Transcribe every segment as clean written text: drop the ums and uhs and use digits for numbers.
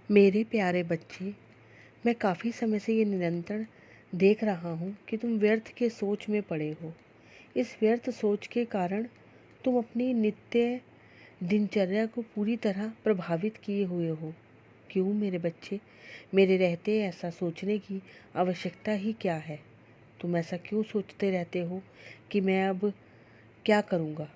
मेरे प्यारे बच्चे, मैं काफ़ी समय से ये निरंतर देख रहा हूँ कि तुम व्यर्थ के सोच में पड़े हो। इस व्यर्थ सोच के कारण तुम अपनी नित्य दिनचर्या को पूरी तरह प्रभावित किए हुए हो। क्यों मेरे बच्चे? मेरे रहते ऐसा सोचने की आवश्यकता ही क्या है? तुम ऐसा क्यों सोचते रहते हो कि मैं अब क्या करूँगा,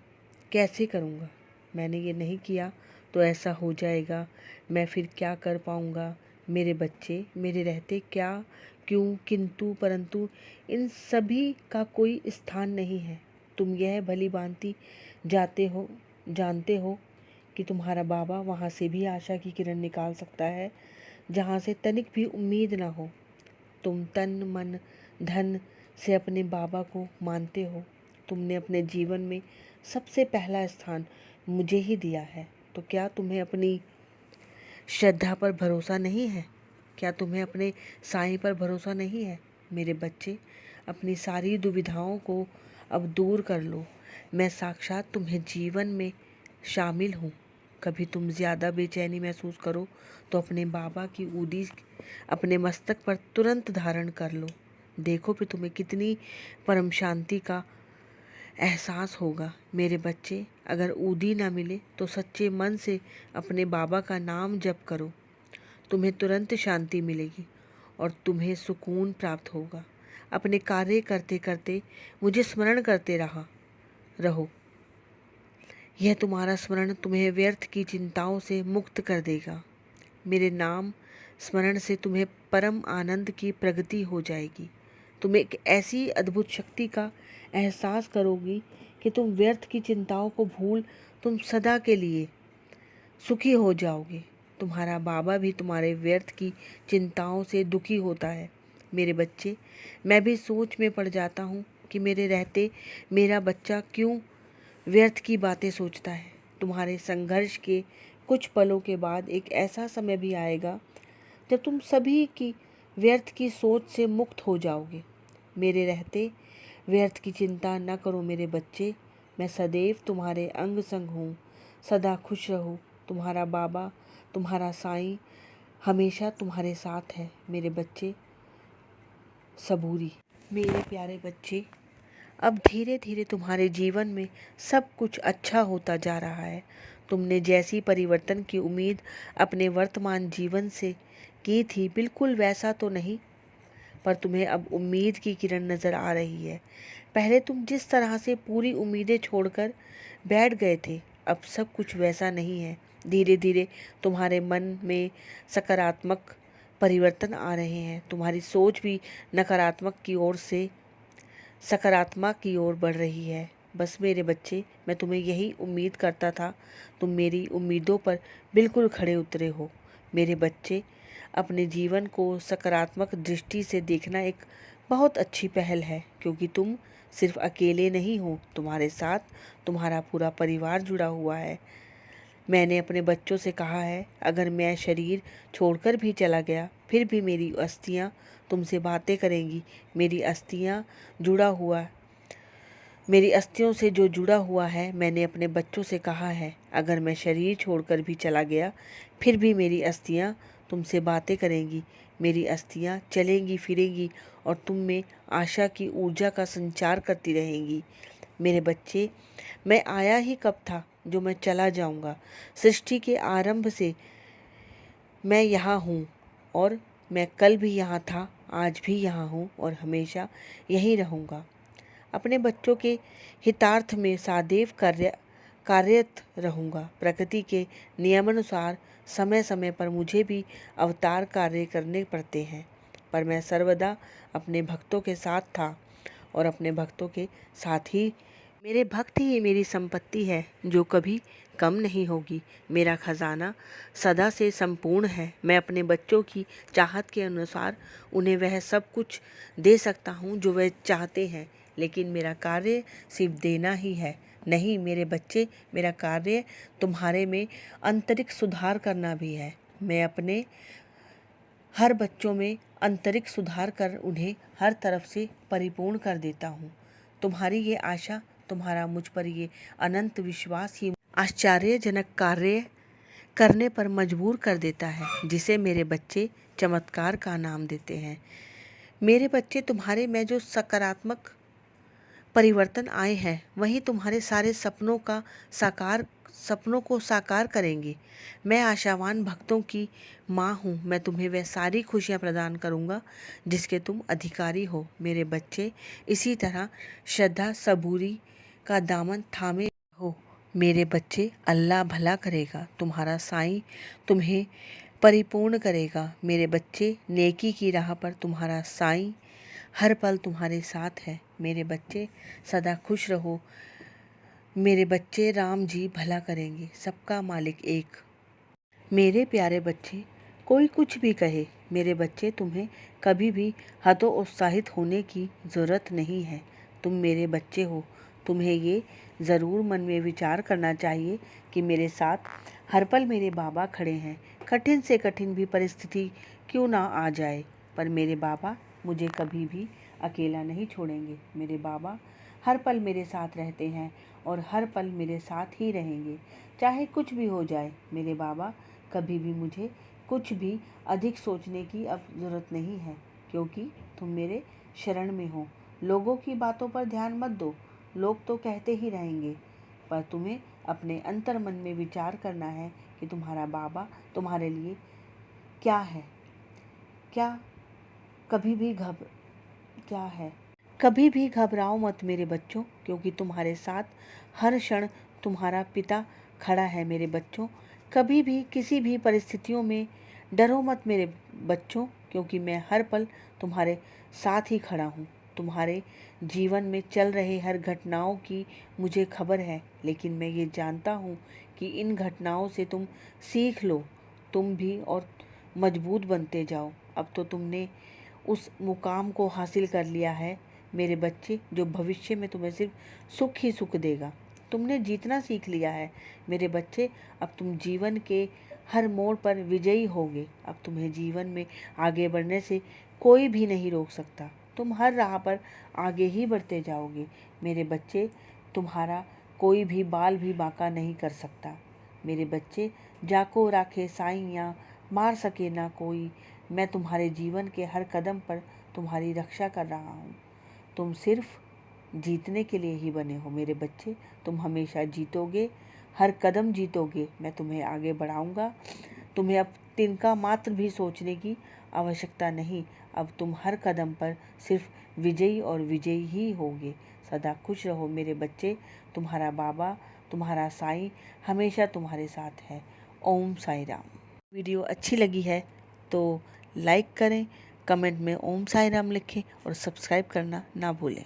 कैसे करूँगा? मैंने ये नहीं किया तो ऐसा हो जाएगा, मैं फिर क्या कर पाऊँगा? मेरे बच्चे, मेरे रहते क्या, क्यों, किंतु परंतु इन सभी का कोई स्थान नहीं है। तुम यह भली-भांति जानते हो कि तुम्हारा बाबा वहाँ से भी आशा की किरण निकाल सकता है जहाँ से तनिक भी उम्मीद ना हो। तुम तन मन धन से अपने बाबा को मानते हो। तुमने अपने जीवन में सबसे पहला स्थान मुझे ही दिया है, तो क्या तुम्हें अपनी श्रद्धा पर भरोसा नहीं है? क्या तुम्हें अपने साईं पर भरोसा नहीं है? मेरे बच्चे, अपनी सारी दुविधाओं को अब दूर कर लो। मैं साक्षात तुम्हें जीवन में शामिल हूँ। कभी तुम ज़्यादा बेचैनी महसूस करो तो अपने बाबा की ऊदी अपने मस्तक पर तुरंत धारण कर लो। देखो कि तुम्हें कितनी परम शांति का एहसास होगा। मेरे बच्चे, अगर ऊदी ना मिले तो सच्चे मन से अपने बाबा का नाम जप करो। तुम्हें तुरंत शांति मिलेगी और तुम्हें सुकून प्राप्त होगा। अपने कार्य करते करते मुझे स्मरण करते रहो। यह तुम्हारा स्मरण तुम्हें व्यर्थ की चिंताओं से मुक्त कर देगा। मेरे नाम स्मरण से तुम्हें परम आनंद की प्रगति हो जाएगी। तुम एक ऐसी अद्भुत शक्ति का एहसास करोगी कि तुम व्यर्थ की चिंताओं को भूल तुम सदा के लिए सुखी हो जाओगे। तुम्हारा बाबा भी तुम्हारे व्यर्थ की चिंताओं से दुखी होता है। मेरे बच्चे, मैं भी सोच में पड़ जाता हूँ कि मेरे रहते मेरा बच्चा क्यों व्यर्थ की बातें सोचता है। तुम्हारे संघर्ष के कुछ पलों के बाद एक ऐसा समय भी आएगा जब तुम सभी की व्यर्थ की सोच से मुक्त हो जाओगे। मेरे रहते व्यर्थ की चिंता न करो मेरे बच्चे। मैं सदैव तुम्हारे अंग संग हूँ। सदा खुश रहो। तुम्हारा बाबा, तुम्हारा साईं हमेशा तुम्हारे साथ है। मेरे बच्चे, सबूरी। मेरे प्यारे बच्चे, अब धीरे धीरे तुम्हारे जीवन में सब कुछ अच्छा होता जा रहा है। तुमने जैसी परिवर्तन की उम्मीद अपने वर्तमान जीवन से की थी, बिल्कुल वैसा तो नहीं, पर तुम्हें अब उम्मीद की किरण नज़र आ रही है। पहले तुम जिस तरह से पूरी उम्मीदें छोड़कर बैठ गए थे, अब सब कुछ वैसा नहीं है। धीरे धीरे तुम्हारे मन में सकारात्मक परिवर्तन आ रहे हैं। तुम्हारी सोच भी नकारात्मक की ओर से सकारात्मक की ओर बढ़ रही है। बस मेरे बच्चे, मैं तुम्हें यही उम्मीद करता था। तुम मेरी उम्मीदों पर बिल्कुल खड़े उतरे हो। मेरे बच्चे, अपने जीवन को सकारात्मक दृष्टि से देखना एक बहुत अच्छी पहल है, क्योंकि तुम सिर्फ अकेले नहीं हो, तुम्हारे साथ तुम्हारा पूरा परिवार जुड़ा हुआ है। मैंने अपने बच्चों से कहा है, अगर मैं शरीर छोड़कर भी चला गया, फिर भी मेरी अस्थियां तुमसे बातें करेंगी। मेरी अस्थियों से जो जुड़ा हुआ है, मैंने अपने बच्चों से कहा है, अगर मैं शरीर छोड़कर भी चला गया, फिर भी मेरी अस्थियां तुमसे बातें करेंगी। मेरी अस्थियां चलेंगी फिरेंगी और तुम में आशा की ऊर्जा का संचार करती रहेंगी। मेरे बच्चे, मैं आया ही कब था जो मैं चला जाऊंगा। सृष्टि के आरंभ से मैं यहाँ हूँ, और मैं कल भी यहाँ था, आज भी यहाँ हूँ और हमेशा यहीं रहूँगा। अपने बच्चों के हितार्थ में सदैव कार्यरत रहूँगा। प्रकृति के नियमानुसार समय समय पर मुझे भी अवतार कार्य करने पड़ते हैं, पर मैं सर्वदा अपने भक्तों के साथ था और अपने भक्तों के साथ ही मेरे भक्त ही मेरी संपत्ति है, जो कभी कम नहीं होगी। मेरा खजाना सदा से संपूर्ण है। मैं अपने बच्चों की चाहत के अनुसार उन्हें वह सब कुछ दे सकता हूँ जो वे चाहते हैं, लेकिन मेरा कार्य सिर्फ देना ही है नहीं मेरे बच्चे, मेरा कार्य तुम्हारे में आंतरिक सुधार करना भी है। मैं अपने हर बच्चों में आंतरिक सुधार कर उन्हें हर तरफ से परिपूर्ण कर देता हूँ। तुम्हारी ये आशा, तुम्हारा मुझ पर ये अनंत विश्वास ही आश्चर्यजनक कार्य करने पर मजबूर कर देता है, जिसे मेरे बच्चे चमत्कार का नाम देते हैं। मेरे बच्चे, तुम्हारे में जो सकारात्मक परिवर्तन आए हैं वही तुम्हारे सारे सपनों को साकार करेंगे। मैं आशावान भक्तों की माँ हूँ। मैं तुम्हें वह सारी खुशियाँ प्रदान करूँगा जिसके तुम अधिकारी हो। मेरे बच्चे, इसी तरह श्रद्धा सबूरी का दामन थामे हो। मेरे बच्चे, अल्लाह भला करेगा, तुम्हारा साईं तुम्हें परिपूर्ण करेगा। मेरे बच्चे, नेकी की राह पर तुम्हारा साईं हर पल तुम्हारे साथ है। मेरे बच्चे, सदा खुश रहो। मेरे बच्चे, राम जी भला करेंगे, सबका मालिक एक। मेरे प्यारे बच्चे, कोई कुछ भी कहे, मेरे बच्चे तुम्हें कभी भी हतोत्साहित होने की ज़रूरत नहीं है। तुम मेरे बच्चे हो। तुम्हें ये ज़रूर मन में विचार करना चाहिए कि मेरे साथ हर पल मेरे बाबा खड़े हैं। कठिन से कठिन भी परिस्थिति क्यों ना आ जाए, पर मेरे बाबा मुझे कभी भी अकेला नहीं छोड़ेंगे। मेरे बाबा हर पल मेरे साथ रहते हैं और हर पल मेरे साथ ही रहेंगे, चाहे कुछ भी हो जाए। मेरे बाबा कभी भी मुझे कुछ भी अधिक सोचने की अब ज़रूरत नहीं है, क्योंकि तुम मेरे शरण में हो। लोगों की बातों पर ध्यान मत दो। लोग तो कहते ही रहेंगे, पर तुम्हें अपने अंतर मन में विचार करना है कि तुम्हारा बाबा तुम्हारे लिए क्या है। क्या कभी भी कभी भी घबराओ मत मेरे बच्चों, क्योंकि तुम्हारे साथ हर क्षण तुम्हारा पिता खड़ा है। मेरे बच्चों, कभी भी किसी भी परिस्थितियों में डरो मत मेरे बच्चों, क्योंकि मैं हर पल तुम्हारे साथ ही खड़ा हूँ। तुम्हारे जीवन में चल रहे हर घटनाओं की मुझे खबर है, लेकिन मैं ये जानता हूँ कि इन घटनाओं से तुम सीख लो, तुम भी और मजबूत बनते जाओ। अब तो तुमने उस मुकाम को हासिल कर लिया है मेरे बच्चे, जो भविष्य में तुम्हें सिर्फ सुख ही सुख देगा। तुमने जीतना सीख लिया है मेरे बच्चे। अब तुम जीवन के हर मोड़ पर विजयी होगे। अब तुम्हें जीवन में आगे बढ़ने से कोई भी नहीं रोक सकता। तुम हर राह पर आगे ही बढ़ते जाओगे मेरे बच्चे। तुम्हारा कोई भी बाल भी बांका नहीं कर सकता मेरे बच्चे। जाको राखे साईं, मार सके ना कोई। मैं तुम्हारे जीवन के हर कदम पर तुम्हारी रक्षा कर रहा हूँ। तुम सिर्फ जीतने के लिए ही बने हो मेरे बच्चे। तुम हमेशा जीतोगे, हर कदम जीतोगे। मैं तुम्हें आगे बढ़ाऊंगा। तुम्हें अब तिनका मात्र भी सोचने की आवश्यकता नहीं। अब तुम हर कदम पर सिर्फ विजयी और विजयी ही होगे। सदा खुश रहो मेरे बच्चे। तुम्हारा बाबा, तुम्हारा साईं हमेशा तुम्हारे साथ है। ओम साई राम। वीडियो अच्छी लगी है तो लाइक करें, कमेंट में ओम साई राम लिखें और सब्सक्राइब करना ना भूलें।